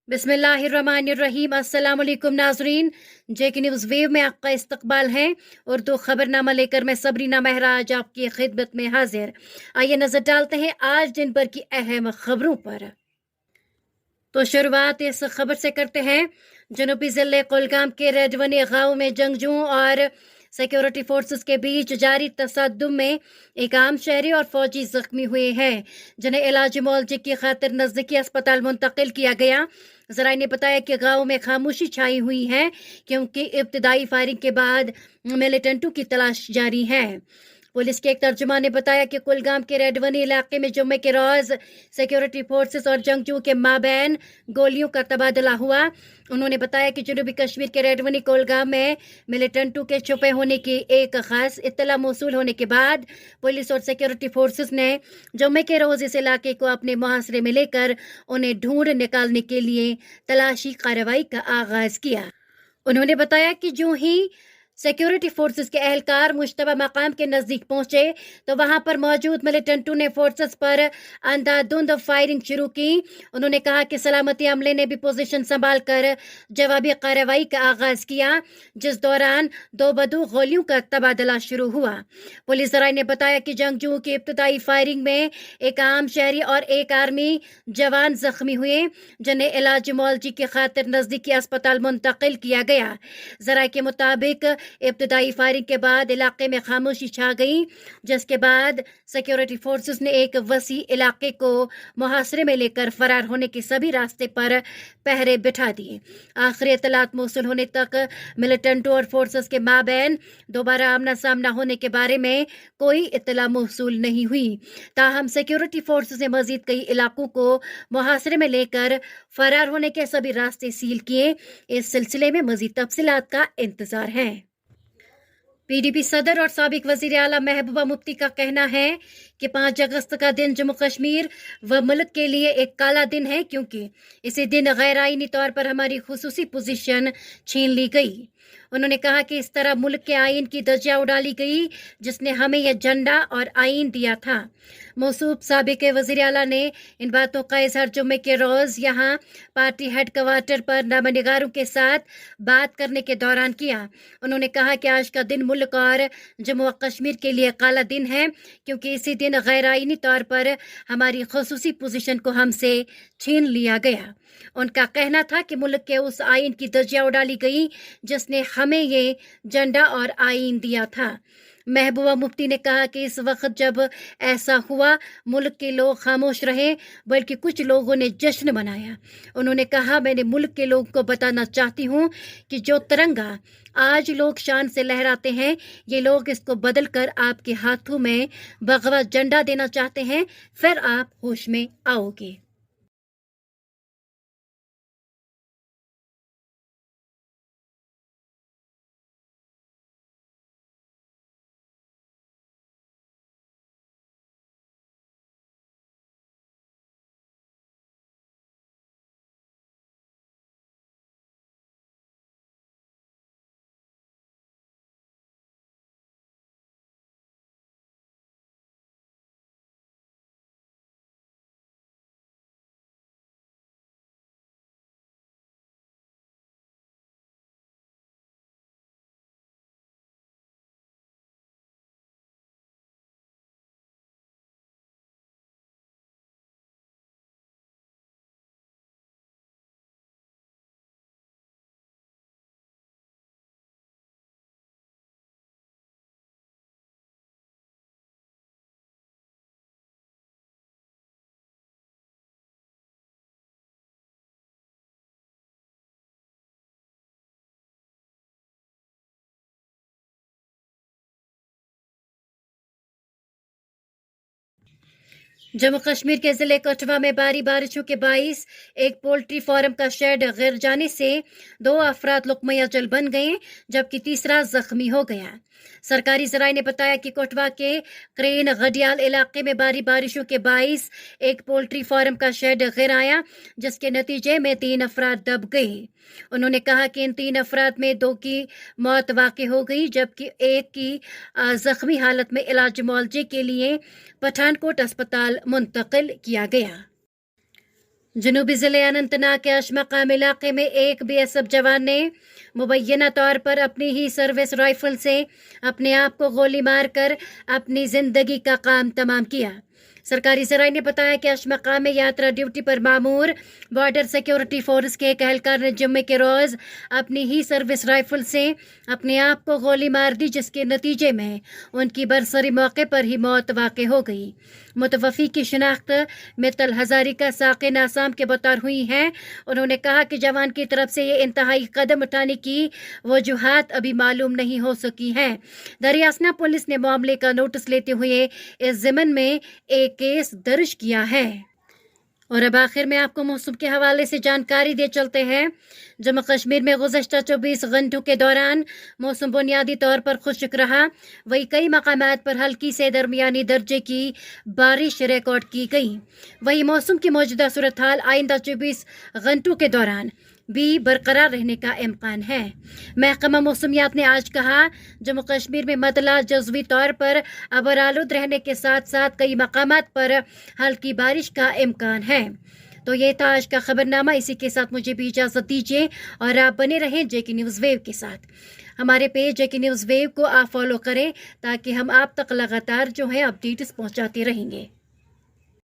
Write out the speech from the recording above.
बिस्मिल्लाहिर्रहमानिर्रहीम। अस्सलाम वालेकुम नाजरीन, जेके न्यूज़ वेव में आपका इस्तकबाल है। उर्दू खबरनामा लेकर मैं सबरीना मेहरा आज आपकी खिदमत में हाजिर। आइए नजर डालते हैं आज दिन भर की अहम खबरों पर। तो शुरुआत इस खबर से करते हैं। जनूबी जिले कुलगाम के रेडवनी गांव में जंगजुओं और सिक्योरिटी फोर्सेस के बीच जारी तसादुम में एक आम शहरी और फौजी जख्मी हुए हैं, जिन्हें इलाज मुआवजे की खातिर नजदीकी अस्पताल मुंतकिल किया गया। जराये ने बताया कि गांव में खामोशी छाई हुई है, क्योंकि इब्तदाई फायरिंग के बाद मिलिटेंटों की तलाश जारी है। पुलिस के एक तर्जुमान ने बताया कि कुलगाम के रेडवनी इलाके में जुम्मे के रोज सिक्योरिटी फोर्सेस और जंगजुओं के माबैन गोलियों का तबादला हुआ। उन्होंने बताया कि जनूबी कश्मीर के रेडवनी कुलगाम में मिलिटेंटों के छुपे होने की एक खास इत्तला मौसूल होने के बाद पुलिस और सिक्योरिटी फोर्सेस ने जुम्मे के रोज इस इलाके को अपने मुहासरे में लेकर उन्हें ढूंढ निकालने के लिए तलाशी कार्रवाई का आगाज किया। उन्होंने बताया कि जो ही सिक्योरिटी फोर्सेस के एहलकार मुश्तबा मकाम के नजदीक पहुंचे तो वहां पर मौजूद मिलिटेंटों ने फोर्सेस पर अंधाधुंध फायरिंग शुरू की। उन्होंने कहा कि सलामती अमले ने भी पोजीशन संभाल कर जवाबी कार्रवाई का आगाज किया, जिस दौरान दो बदू गोलियों का तबादला शुरू हुआ। पुलिस जराये ने बताया कि जंगजुओं की इब्तदाई फायरिंग में एक आम शहरी और एक आर्मी जवान जख्मी हुए, जिन्हें इलाज मुआवजे की खातिर नजदीकी अस्पताल मुंतकिल किया गया। जराये के मुताबिक इब्तदाई फायरिंग के बाद इलाके में खामोशी छा गई, जिसके बाद सिक्योरिटी फोर्सेस ने एक वसी इलाके को मुहासरे में लेकर फरार होने के सभी रास्ते पर पहरे बिठा दिए। आखिरी इतलात मौसूल होने तक मिलिटेंटों और फोर्सेस के माबैन दोबारा आमना सामना होने के बारे में कोई इतला मौसूल नहीं हुई। ताहम सिक्योरिटी फोर्सेस ने मजीद कई इलाकों को मुहासरे में लेकर फरार होने के सभी रास्ते सील किए। इस सिलसिले में मजीद तफसीलात का इंतजार है। पीडीपी सदर और साबिक वजीर आला महबूबा मुफ्ती का कहना है कि 5 अगस्त का दिन जम्मू कश्मीर व मुल्क के लिए एक काला दिन है, क्योंकि इसी दिन गैर आईनी तौर पर हमारी खुसूसी पोजीशन छीन ली गई। उन्होंने कहा कि इस तरह मुल्क के आइन की धज्जियां उड़ा गई, जिसने हमें यह झंडा और आइन दिया था। मौसूफ साबिक वजीर आला ने इन बातों का इजहार जुम्मे के रोज यहाँ पार्टी हेड क्वार्टर पर नमनिगारों के साथ बात करने के दौरान किया। उन्होंने कहा कि आज का दिन मुल्क और जम्मू व कश्मीर के लिए काला दिन है, क्योंकि इसी दिन गैर आईनी तौर पर हमारी खुसूसी पोजीशन को हमसे छीन लिया गया। उनका कहना था कि मुल्क के उस आइन की धज्जियां उड़ाली गई, जिसने हमें ये झंडा और आइन दिया था। महबूबा मुफ्ती ने कहा कि इस वक्त जब ऐसा हुआ, मुल्क के लोग खामोश रहे, बल्कि कुछ लोगों ने जश्न मनाया। उन्होंने कहा, मैंने मुल्क के लोगों को बताना चाहती हूँ कि जो तिरंगा आज लोग शान से लहराते हैं, ये लोग इसको बदल कर आपके हाथों में भगवा झंडा देना चाहते हैं, फिर आप होश में आओगे। जम्मू कश्मीर के जिले कठुआ में भारी बारिशों के बाइस एक पोल्ट्री फार्म का शेड गिर जाने से 2 अफराद लुकमा अजल बन गए, जबकि तीसरा जख्मी हो गया। सरकारी जराये ने बताया कि कठुआ के क्रेन गडियाल इलाके में भारी बारिशों के बाइस एक पोल्ट्री फार्म का शेड गिर आया, जिसके नतीजे में 3 अफराद दब गए। उन्होंने कहा कि इन 3 अफराद में 2 की मौत वाक़ई हो गई, जबकि एक की जख्मी हालत में इलाज मुआवजे के लिए पठानकोट अस्पताल मुंतकिल किया गया। जनूबी ज़िले अनंतनाग के अशमकाम इलाके में एक BSF जवान ने मुबैना तौर पर अपनी ही सर्विस राइफल से अपने आप को गोली मारकर अपनी जिंदगी का काम तमाम किया। सरकारी ज़राए ने बताया कि अशमकाम में यात्रा ड्यूटी पर मामूर बॉर्डर सिक्योरिटी फोर्स के एक एहलकार ने जुम्मे के रोज़ अपनी ही सर्विस राइफल से अपने आप को गोली मार दी, जिसके नतीजे में उनकी बरसरी मौके पर ही मौत वाक़ हो गई। मुतवफ़ी की शिनाख्त मित्तल हज़ारिका साकिन आसाम के बतौर हुई है। उन्होंने कहा कि जवान की तरफ से ये इंतहाई कदम उठाने की वजूहात अभी मालूम नहीं हो सकी हैं। दरियासना पुलिस ने मामले का नोटिस लेते हुए इस ज़िम्न में एक केस दर्ज किया है। और अब आखिर में आपको मौसम के हवाले से जानकारी दे चलते हैं। जम्मू कश्मीर में गुज़श्ता 24 घंटों के दौरान मौसम बुनियादी तौर पर खुश्क रहा। वही कई मकामात पर हल्की से दरमियानी दर्जे की बारिश रिकॉर्ड की गई। वही मौसम की मौजूदा सूरत हाल आइंदा 24 घंटों के दौरान भी बरकरार रहने का इम्कान है। महकमा मौसमियात ने आज कहा, जम्मू कश्मीर में मतला जज़वी तौर पर अबरालुद रहने के साथ साथ कई मकामात पर हल्की बारिश का इम्कान है। तो ये था आज का खबरनामा। इसी के साथ मुझे भी इजाज़त दीजिए और आप बने रहें JK न्यूज़ वेव के साथ। हमारे पेज JK न्यूज़ वेव को आप फॉलो करें ताकि हम आप तक लगातार जो है अपडेट्स पहुँचाते रहेंगे।